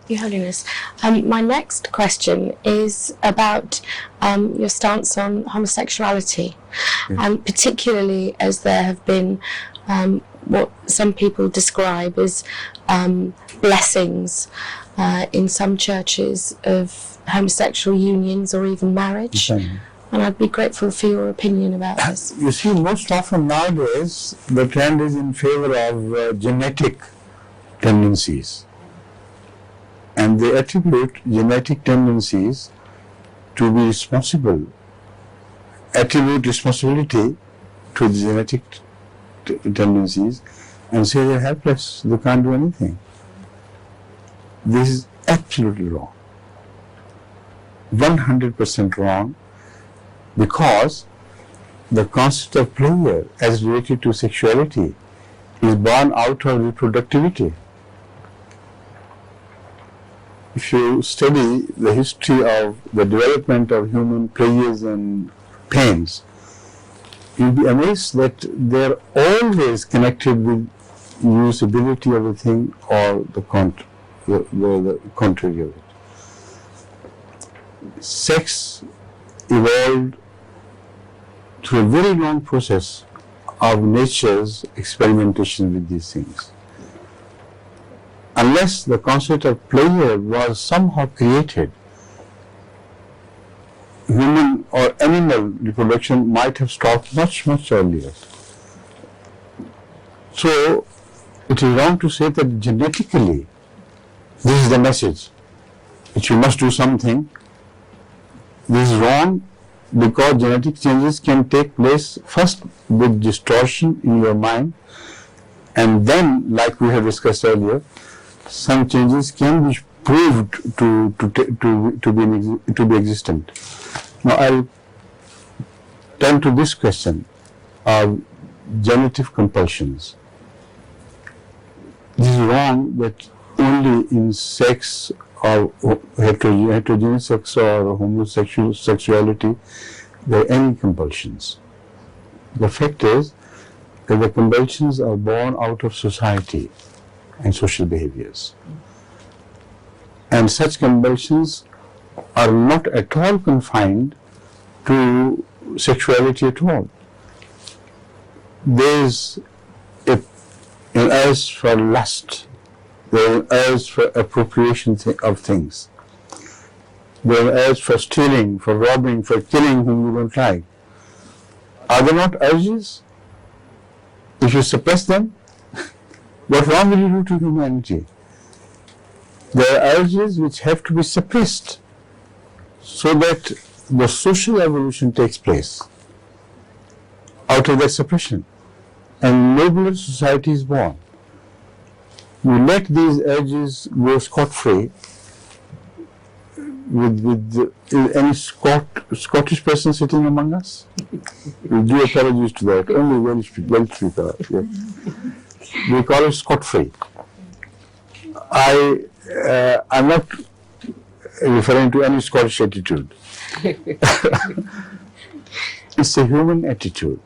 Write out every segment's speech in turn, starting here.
Your Holiness. My next question is about your stance on homosexuality, and particularly as there have been what some people describe as blessings in some churches of homosexual unions or even marriage. And I'd be grateful for your opinion about this. You see, most often nowadays, the trend is in favor of genetic tendencies. And they attribute genetic tendencies to be responsible, attribute responsibility to the genetic tendencies and say they're helpless, they can't do anything. This is absolutely wrong. 100% wrong, because the concept of pleasure as related to sexuality is born out of reproductivity. If you study the history of the development of human pleasures and pains, you'll be amazed that they're always connected with usability of the thing or the contrary of it. Sex evolved through a very long process of nature's experimentation with these things. Unless the concept of pleasure was somehow created, human or animal reproduction might have stopped much, much earlier. So, it is wrong to say that genetically, this is the message, that you must do something. This is wrong, because genetic changes can take place first with distortion in your mind, and then, like we have discussed earlier, some changes can be proved to be existent. Now I'll turn to this question of genitive compulsions. This is wrong that only in sex or heterogeneous sex or homosexual sexuality there are any compulsions. The fact is that the compulsions are born out of society and social behaviors. And such compulsions are not at all confined to sexuality at all. There is an urge for lust, there is an urge for appropriation of things, there is an urge for stealing, for robbing, for killing whom you don't like. Are there not urges? If you suppress them, what wrong will you do to humanity? There are urges which have to be suppressed so that the social evolution takes place out of that suppression, and nobler society is born. We let these urges go scot-free. With any Scottish person sitting among us? We do apologies to that. Only well speaker. Yes. We call it scot-free. I'm not referring to any Scottish attitude. It's a human attitude.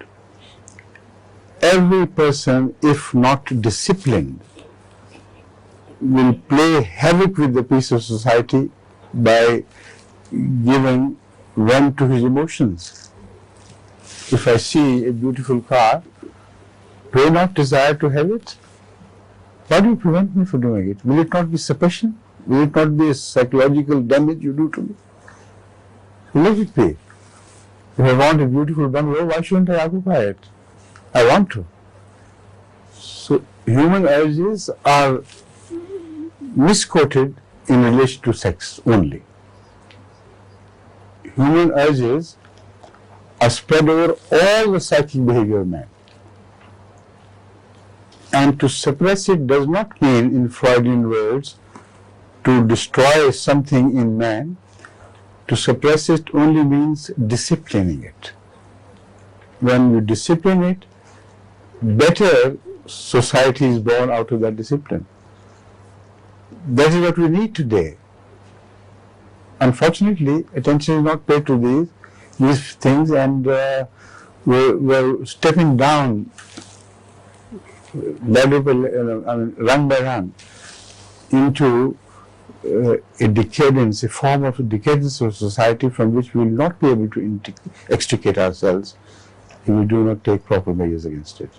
Every person, if not disciplined, will play havoc with the peace of society by giving vent to his emotions. If I see a beautiful car, do I not desire to have it? Why do you prevent me from doing it? Will it not be suppression? Will it not be a psychological damage you do to me? Let it be. If I want a beautiful bungalow, why shouldn't I occupy it? I want to. So human urges are misquoted in relation to sex only. Human urges are spread over all the psychic behavior of man. And to suppress it does not mean, in Freudian words, to destroy something in man. To suppress it only means disciplining it. When you discipline it, better society is born out of that discipline. That is what we need today. Unfortunately, attention is not paid to these things, and we're stepping down run by run into a decadence, a form of decadence of society from which we will not be able to extricate ourselves if we do not take proper measures against it.